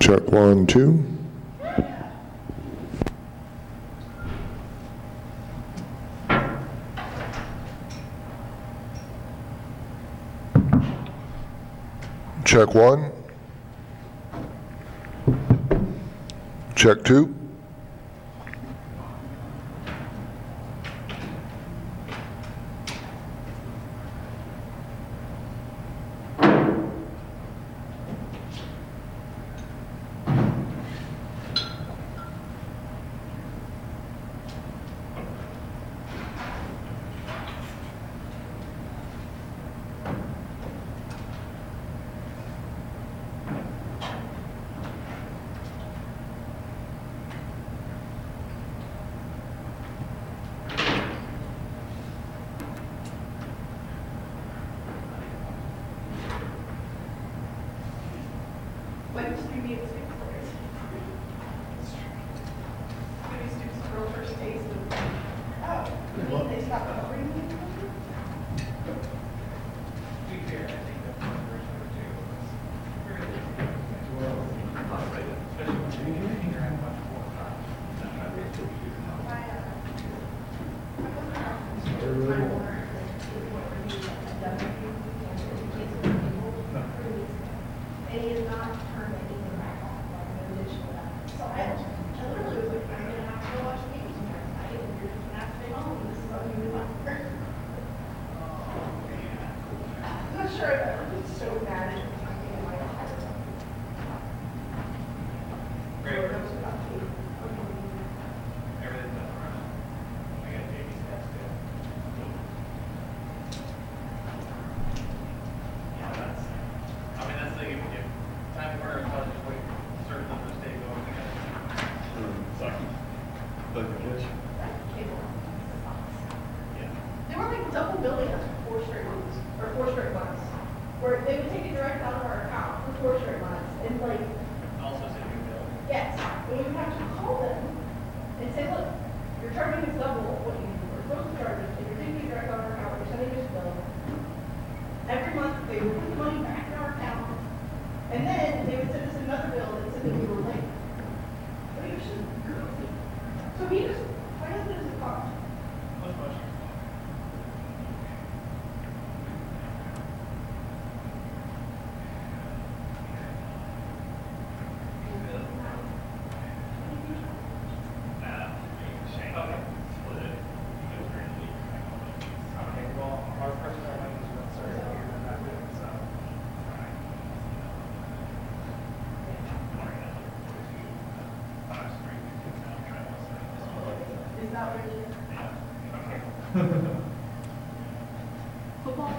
Check 1, 2. Check 1. Check 2. When did you meet Maybe students for their first taste of, oh, you mean they stopped covering you? To be fair, I think that's the first number two was fairly especially when you're interacting much more time. And he has not turned anything back on, like no additional that. So I literally was like, I'm gonna have to go watch games tomorrow night, and you're just gonna have to stay home, this is what you do. I'm not sure I've ever been so mad at something in my entire life. Great. So that was about to be- Everything's done around. I got Jamie's test too. Yeah, that's the thing, if time for our college, just wait, certain numbers stay going together. Yeah. They were like double billing us for 4 straight months, or 4 straight months, where they would take it direct out of our account for 4 straight months, and like, Also send you a bill. yes, we would have to call them and say, look, you're charging us double what you were supposed to charge us, and you're taking it direct out of our account, you're sending us a bill. Every month, they would put the money back in our account, and then they would send us another bill that said that we were late. But it was just, so he just, my husband is a cop. What's the question? Shane. Okay. Split it. You guys are in the league. Okay, well, our first one is what started here, and that did, so. Is that what it is? Okay. Football?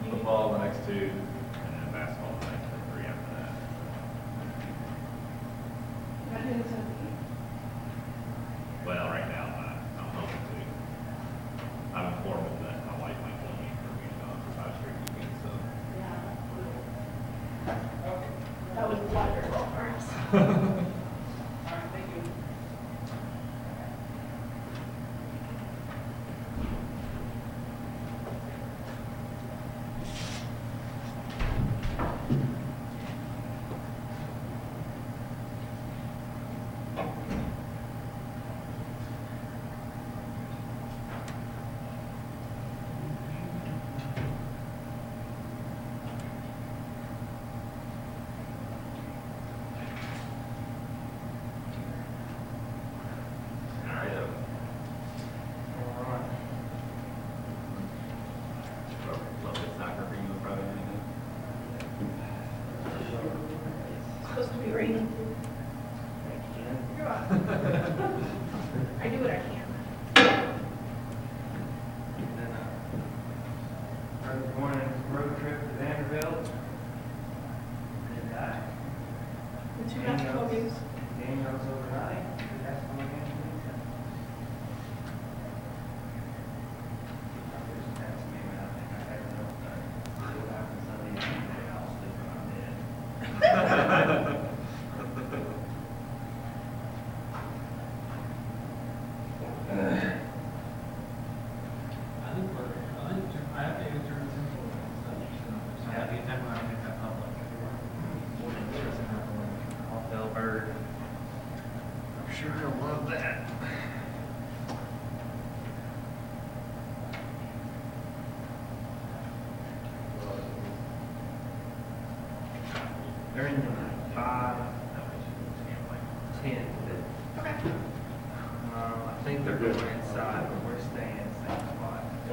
Football the next 2, and then basketball the next 3 after that. Am I doing this on the Well, right now, I'm hoping to. I'm informed that my wife might tell me for being on for 5 straight weekends, so. Yeah. That was wonderful for us. All right, thank you.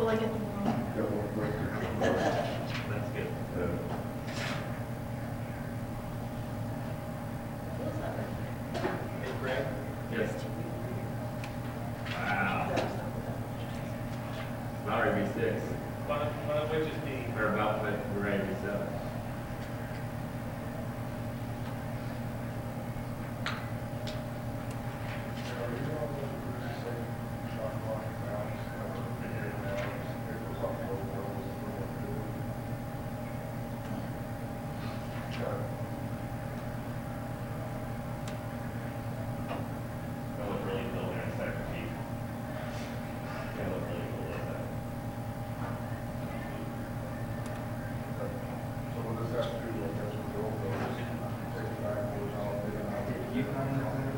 till I get the That's good. Hey, Greg? Yes. Wow. About ready to be 6. One of which is me. Or about ready to be 7. That looked really cool there in second peak. That looked really cool like that. So what does that do? I guess with the old buildings, take it back, put it all in, and I'll You found that thing?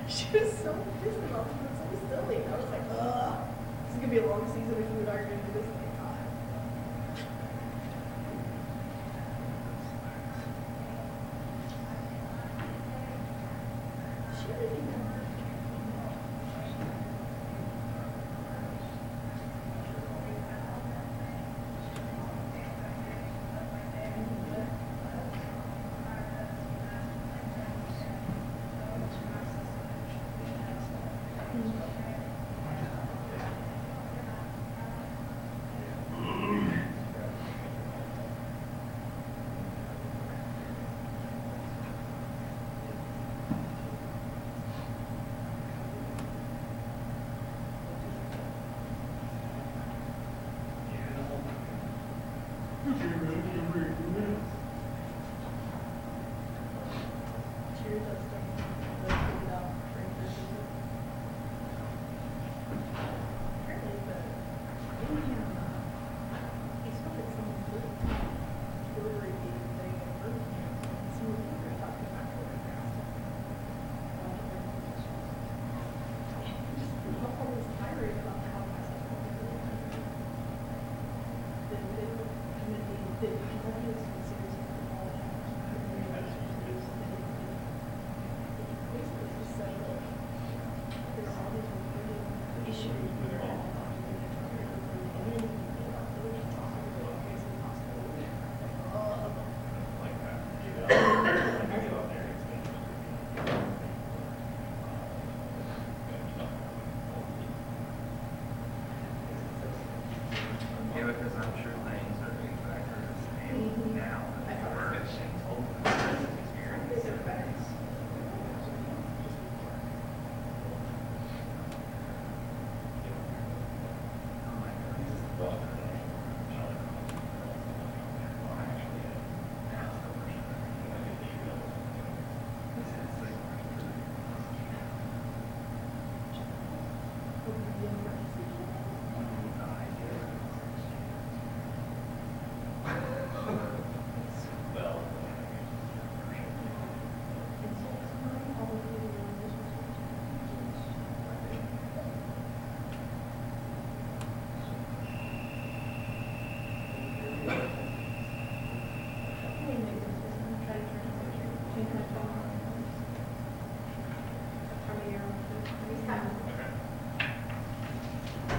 She was so pissed about it. It was so silly. I was like, ugh. This is gonna be a long season if you would argue to this time. She really didn't know.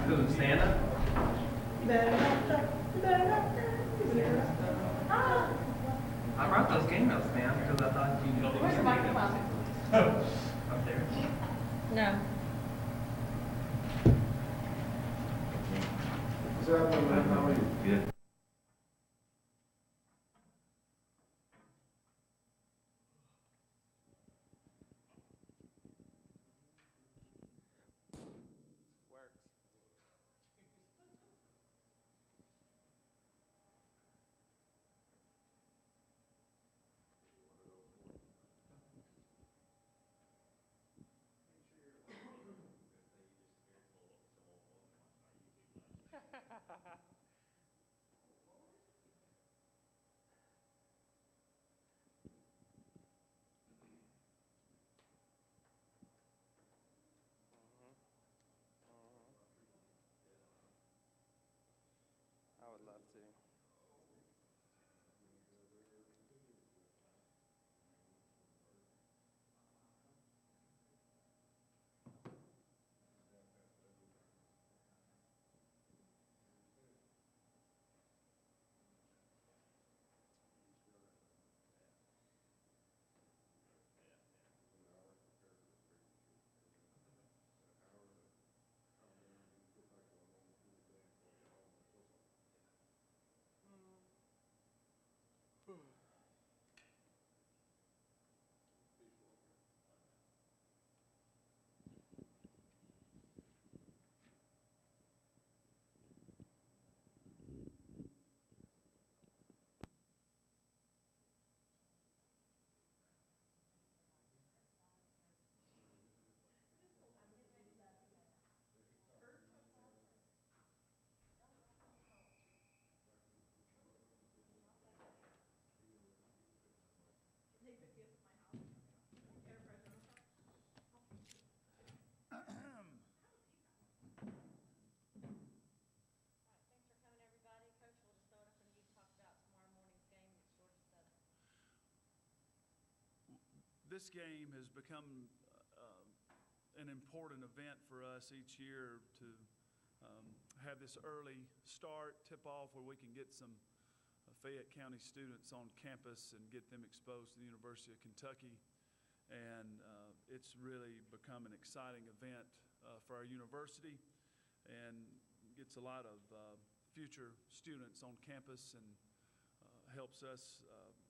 Who, Santa? I brought those game notes down because I thought you know. Where's your microphone? Up there. No. What's happening, man? How are you? Good. Works. I would love to. Thanks for coming, everybody. Coach, we'll just throw it up and you talk about tomorrow morning's game against Georgia Southern. This game has become an important event for us each year to have this early start, tip-off, where we can get some Fayette County students on campus and get them exposed to the University of Kentucky. And it's really become an exciting event for our university and gets a lot of future students on campus and helps us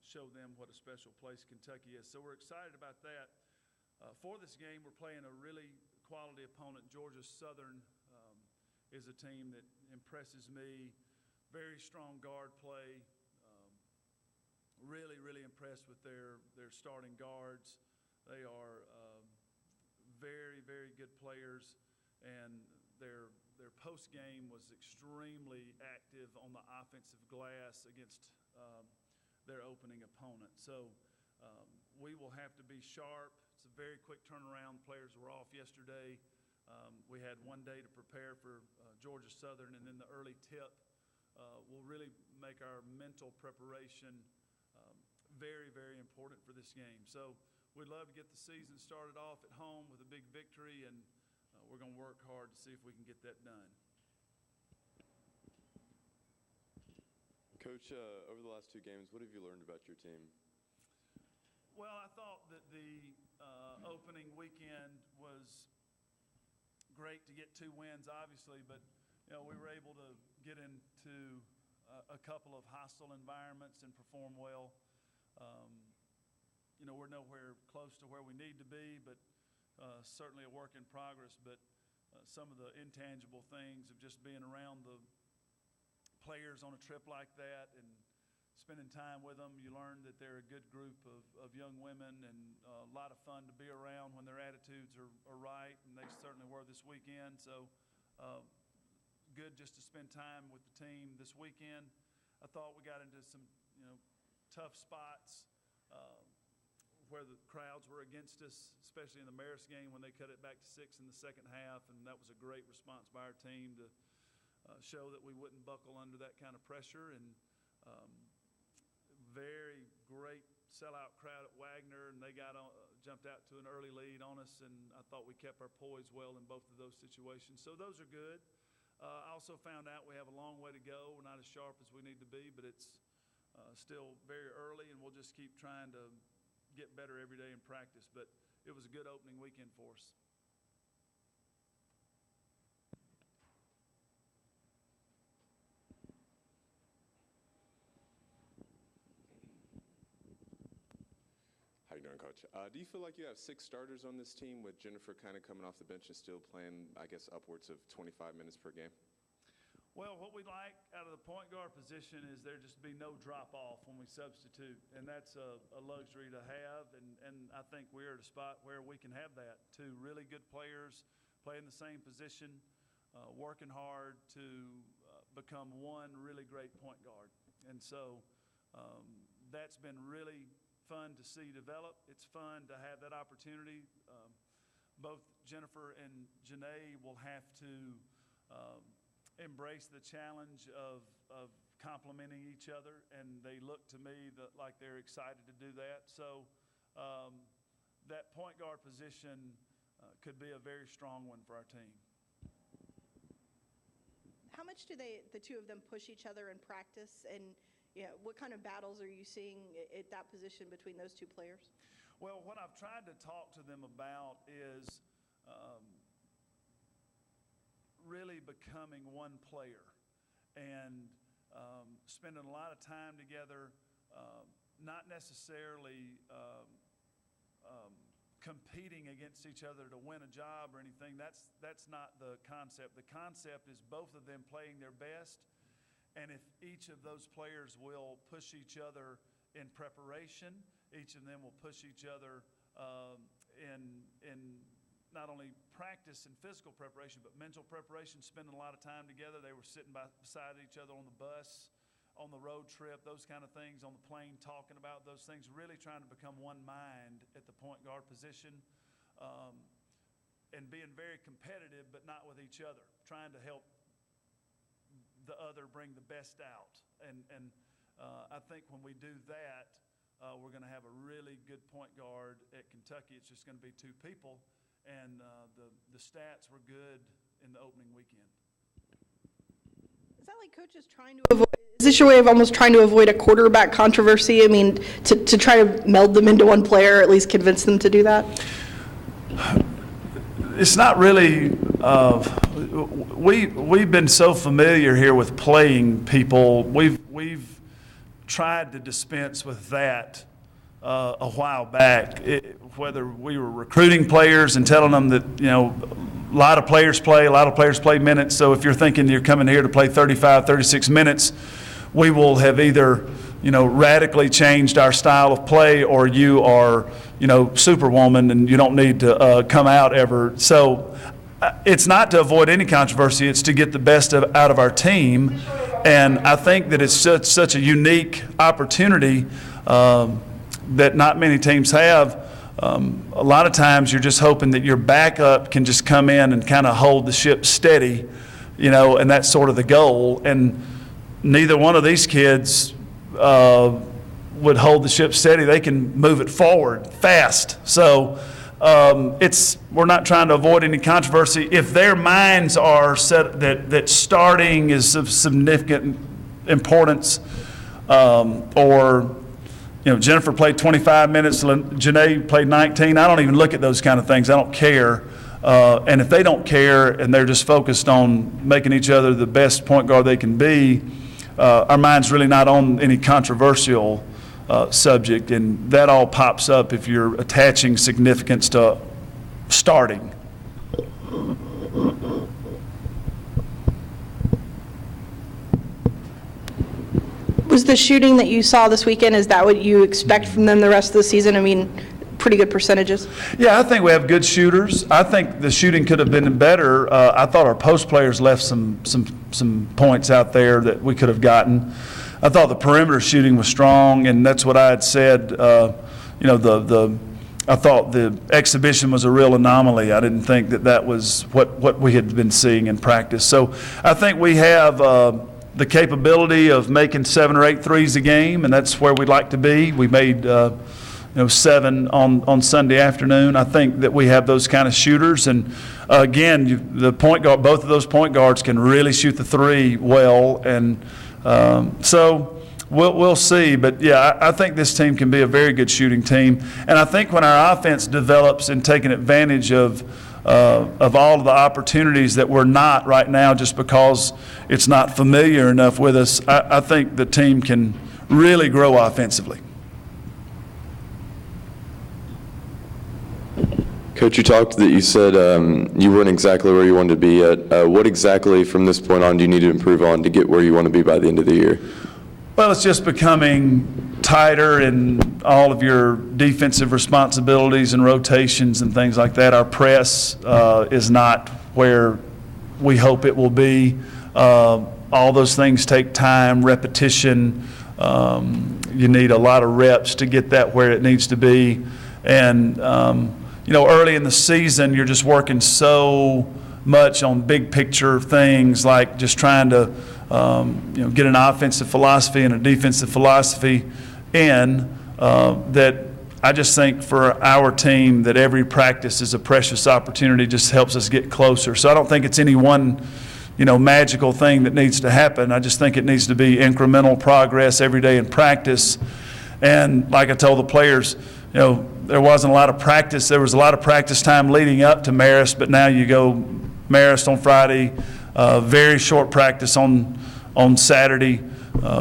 show them what a special place Kentucky is. So we're excited about that. For this game, we're playing a really quality opponent. Georgia Southern is a team that impresses me. Very strong guard play. Really impressed with their starting guards. They are very good players, and their post game was extremely active on the offensive glass against their opening opponent. So we will have to be sharp. It's a very quick turnaround. Players were off yesterday. We had one day to prepare for Georgia Southern, and then the early tip will really make our mental preparation very important for this game. So we'd love to get the season started off at home with a big victory, and we're going to work hard to see if we can get that done. Coach, over the last two games, what have you learned about your team? Well, I thought that the opening weekend was great to get 2 wins, obviously, but we were able to get into a couple of hostile environments and perform well. We're nowhere close to where we need to be, but certainly a work in progress. But some of the intangible things of just being around the players on a trip like that and spending time with them, you learn that they're a good group of young women and a lot of fun to be around when their attitudes are right, and they certainly were this weekend. So good just to spend time with the team this weekend. I thought we got into some tough spots where the crowds were against us, especially in the Marist game when they cut it back to 6 in the second half, and that was a great response by our team to show that we wouldn't buckle under that kind of pressure. And very great sellout crowd at Wagner, and they jumped out to an early lead on us, and I thought we kept our poise well in both of those situations. So those are good. I also found out we have a long way to go. We're not as sharp as we need to be, but it's still very early, and we'll just keep trying to get better every day in practice. But it was a good opening weekend for us. How you doing, Coach? Do you feel like you have 6 starters on this team with Jennifer kind of coming off the bench and still playing, I guess, upwards of 25 minutes per game? Well, what we like out of the point guard position is there just be no drop-off when we substitute, and that's a luxury to have, and I think we're at a spot where we can have that. 2 really good players playing the same position, working hard to become one really great point guard. And so that's been really fun to see develop. It's fun to have that opportunity. Both Jennifer and Janae will have to embrace the challenge of complementing each other, and they look to me like they're excited to do that. So that point guard position could be a very strong one for our team. How much do the 2 of them push each other in practice, and what kind of battles are you seeing at that position between those 2 players? Well, what I've tried to talk to them about is really becoming one player and spending a lot of time together, not necessarily competing against each other to win a job or anything. That's not the concept. The concept is both of them playing their best, and if each of those players will push each other in preparation, each of them will push each other in not only practice and physical preparation, but mental preparation, spending a lot of time together. They were sitting beside each other on the bus, on the road trip, those kind of things, on the plane, talking about those things, really trying to become one mind at the point guard position, and being very competitive, but not with each other, trying to help the other bring the best out. And I think when we do that, we're going to have a really good point guard at Kentucky. It's just going to be 2 people. And the stats were good in the opening weekend. Is that like coaches trying to avoid? Is this your way of almost trying to avoid a quarterback controversy? I mean, to try to meld them into one player, or at least convince them to do that? It's not really. We've been so familiar here with playing people. We've tried to dispense with that a while back. Whether we were recruiting players and telling them that, a lot of players play minutes. So if you're thinking you're coming here to play 35, 36 minutes, we will have either, radically changed our style of play, or you are, superwoman and you don't need to come out ever. So it's not to avoid any controversy. It's to get the best out of our team. And I think that it's such a unique opportunity that not many teams have. A lot of times you're just hoping that your backup can just come in and kind of hold the ship steady, and that's sort of the goal. And neither one of these kids would hold the ship steady. They can move it forward fast. So we're not trying to avoid any controversy. If their minds are set that starting is of significant importance, or Jennifer played 25 minutes, Janae played 19. I don't even look at those kind of things. I don't care. And if they don't care and they're just focused on making each other the best point guard they can be, our mind's really not on any controversial subject. And that all pops up if you're attaching significance to starting. Was the shooting that you saw this weekend, is that what you expect from them the rest of the season? I mean, pretty good percentages. Yeah, I think we have good shooters. I think the shooting could have been better. I thought our post players left some points out there that we could have gotten. I thought the perimeter shooting was strong, and that's what I had said. I thought the exhibition was a real anomaly. I didn't think that was what we had been seeing in practice. So I think we have the capability of making 7 or 8 threes a game, and that's where we'd like to be. We made 7 on Sunday afternoon. I think that we have those kind of shooters. And again, the point guard, both of those point guards can really shoot the three well. And so we'll see. But yeah, I think this team can be a very good shooting team. And I think when our offense develops and taking advantage of all of the opportunities that we're not right now just because it's not familiar enough with us, I think the team can really grow offensively. Coach, you talked that you said you weren't exactly where you wanted to be yet. What exactly from this point on do you need to improve on to get where you want to be by the end of the year? Well, it's just becoming tighter in all of your defensive responsibilities and rotations and things like that. Our press is not where we hope it will be. All those things take time, repetition. You need a lot of reps to get that where it needs to be. And early in the season, you're just working so much on big picture things like just trying to, get an offensive philosophy and a defensive philosophy in that I just think for our team that every practice is a precious opportunity, just helps us get closer. So I don't think it's any one, magical thing that needs to happen. I just think it needs to be incremental progress every day in practice. And like I told the players, there wasn't a lot of practice. There was a lot of practice time leading up to Marist, but now you go Marist on Friday, very short practice on Saturday,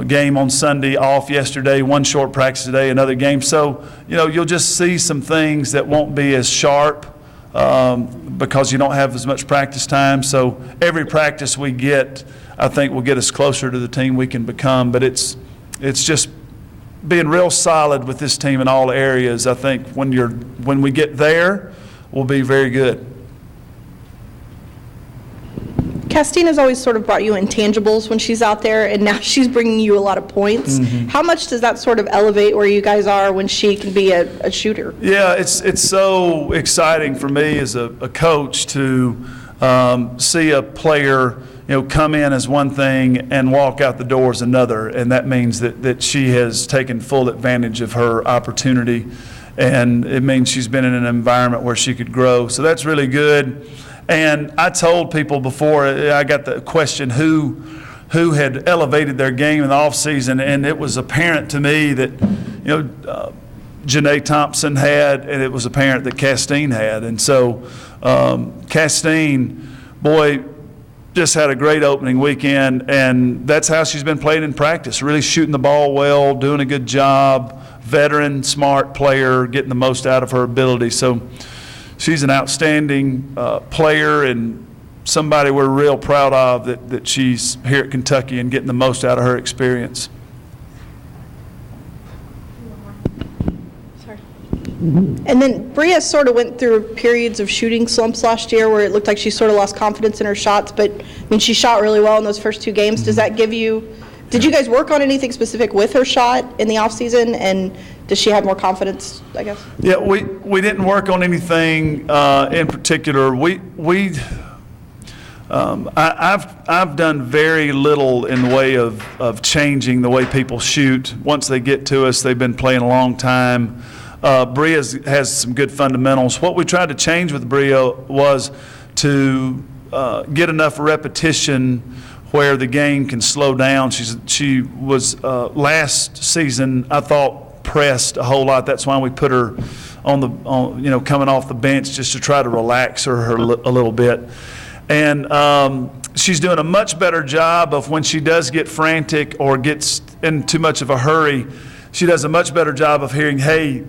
game on Sunday, off yesterday, one short practice today, another game. So, you'll just see some things that won't be as sharp because you don't have as much practice time. So every practice we get, I think, will get us closer to the team we can become. But it's just being real solid with this team in all areas. I think when we get there, we'll be very good. Castina's always sort of brought you intangibles when she's out there, and now she's bringing you a lot of points. Mm-hmm. How much does that sort of elevate where you guys are when she can be a shooter? Yeah, it's so exciting for me as a coach to see a player come in as one thing and walk out the door as another, and that means that she has taken full advantage of her opportunity, and it means she's been in an environment where she could grow. So that's really good. And I told people before, I got the question who had elevated their game in the offseason, and it was apparent to me that, Janae Thompson had, and it was apparent that Castine had. And so Castine, boy, just had a great opening weekend, and that's how she's been playing in practice, really shooting the ball well, doing a good job, veteran, smart player, getting the most out of her ability. So she's an outstanding player and somebody we're real proud of that she's here at Kentucky and getting the most out of her experience. Sorry. And then Bria sort of went through periods of shooting slumps last year where it looked like she sort of lost confidence in her shots, but she shot really well in those first 2 games. Does that give you, did you guys work on anything specific with her shot in the offseason, and does she have more confidence, I guess? Yeah, we didn't work on anything in particular. I've done very little in the way of changing the way people shoot. Once they get to us, they've been playing a long time. Bria has some good fundamentals. What we tried to change with Bria was to get enough repetition where the game can slow down. She was last season, I thought, pressed a whole lot. That's why we put her on coming off the bench just to try to relax her a little bit. And she's doing a much better job of when she does get frantic or gets in too much of a hurry. She does a much better job of hearing, hey,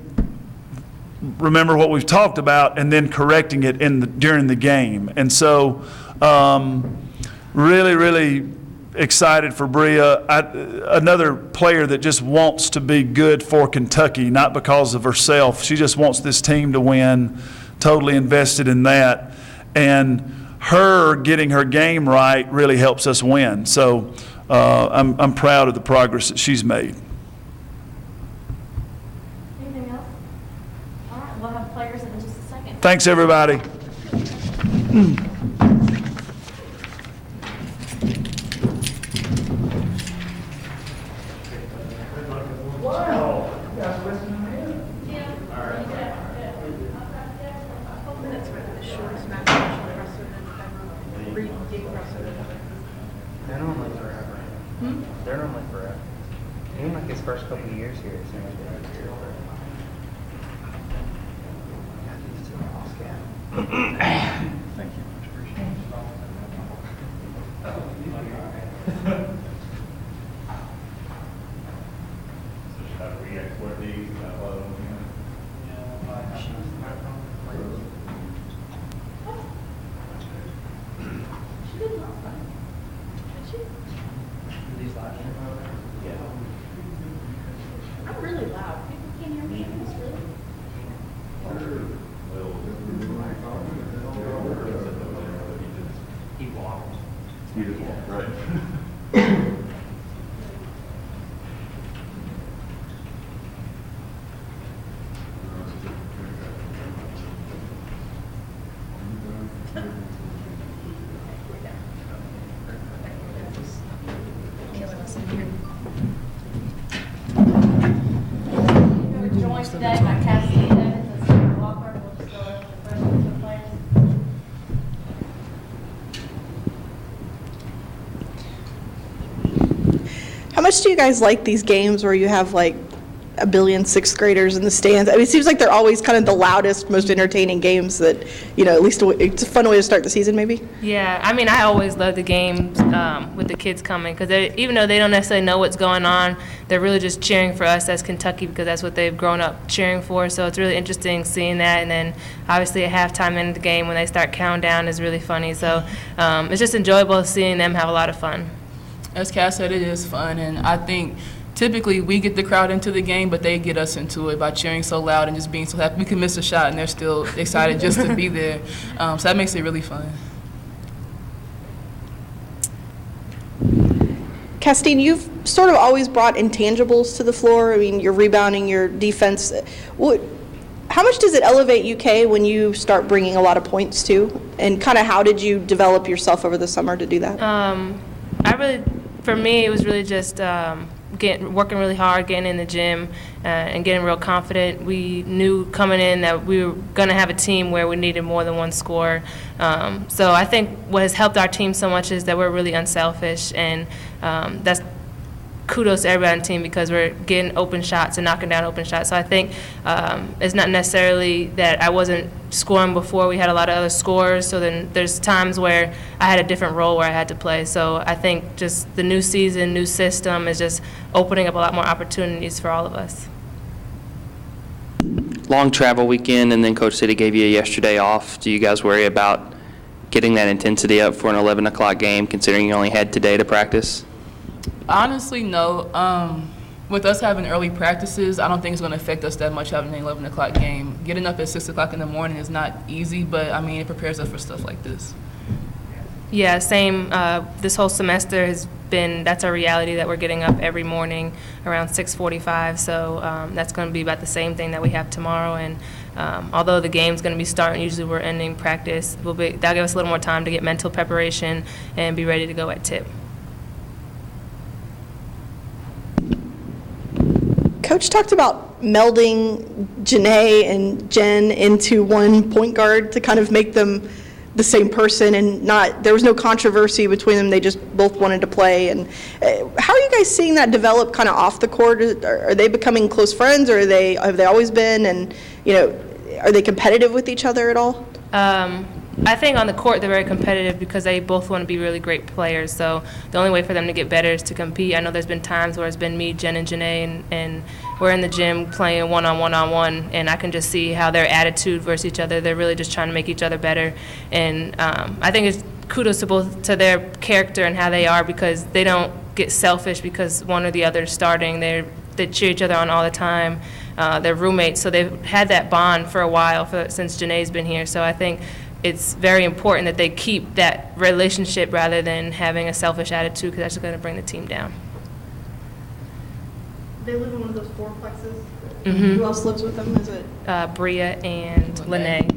remember what we've talked about, and then correcting it during the game. And so really, really excited for Bria. Another player that just wants to be good for Kentucky, not because of herself. She just wants this team to win, totally invested in that. And her getting her game right really helps us win. So I'm proud of the progress that she's made. Anything else? All right, we'll have players in just a second. Thanks, everybody. Wow, you guys listening in? Yeah. They're normally forever. They're normally forever. Even like his first couple of years here, it seemed like they were here forever. Thank you. Much appreciated. So should I re-export these? She did last time. Did she? These last year. I'm really loud. People can't hear me. It's really. He walked. Right. We're joined today by Cassidy Evans and Sarah Walker. We'll just go over the questions and players. How much do you guys like these games where you have like a billion sixth graders in the stands? I mean, it seems like they're always kind of the loudest, most entertaining games that, at least it's a fun way to start the season, maybe? Yeah, I mean, I always love the games with the kids coming because even though they don't necessarily know what's going on, they're really just cheering for us as Kentucky because that's what they've grown up cheering for. So it's really interesting seeing that. And then obviously at halftime in the game when they start counting down is really funny. So it's just enjoyable seeing them have a lot of fun. As Cass said, it is fun, and I think typically we get the crowd into the game, but they get us into it by cheering so loud and just being so happy. We can miss a shot, and they're still excited just to be there. So that makes it really fun. Castine, you've sort of always brought intangibles to the floor. I mean, your rebounding, your defense. How much does it elevate UK when you start bringing a lot of points too? And kind of how did you develop yourself over the summer to do that? For me, it was really just working really hard, getting in the gym, and getting real confident. We knew coming in that we were going to have a team where we needed more than one scorer. So I think what has helped our team so much is that we're really unselfish, and that's kudos to everybody on the team because we're getting open shots and knocking down open shots. So I think it's not necessarily that I wasn't scoring before. We had a lot of other scorers, so then there's times where I had a different role where I had to play. So I think just the new season, new system is just opening up a lot more opportunities for all of us. Long travel weekend, and then Coach City gave you yesterday off. Do you guys worry about getting that intensity up for an 11 o'clock game, considering you only had today to practice? Honestly, no. With us having early practices, I don't think it's going to affect us that much having an 11 o'clock game. Getting up at 6 o'clock in the morning is not easy, but, I mean, it prepares us for stuff like this. Yeah, same. This whole semester has been, that's our reality that we're getting up every morning around 6:45. So that's going to be about the same thing that we have tomorrow. And although the game's going to be starting, usually we're ending practice. That'll give us a little more time to get mental preparation and be ready to go at tip. Coach talked about melding Janae and Jen into one point guard to kind of make them the same person, and there was no controversy between them. They just both wanted to play. And how are you guys seeing that develop kind of off the court? Are they becoming close friends, or have they always been? And are they competitive with each other at all? I think on the court they're very competitive because they both want to be really great players. So the only way for them to get better is to compete. I know there's been times where it's been me, Jen, and Janae, and we're in the gym playing one-on-one, and I can just see how their attitude versus each other. They're really just trying to make each other better. And I think it's kudos to their character and how they are because they don't get selfish because one or the other is starting. They cheer each other on all the time. They're roommates, so they've had that bond for a while since Janae's been here. So I think it's very important that they keep that relationship rather than having a selfish attitude because that's just going to bring the team down. They live in one of those fourplexes. Mm-hmm. Who else lives with them? Is it Bria and Lene.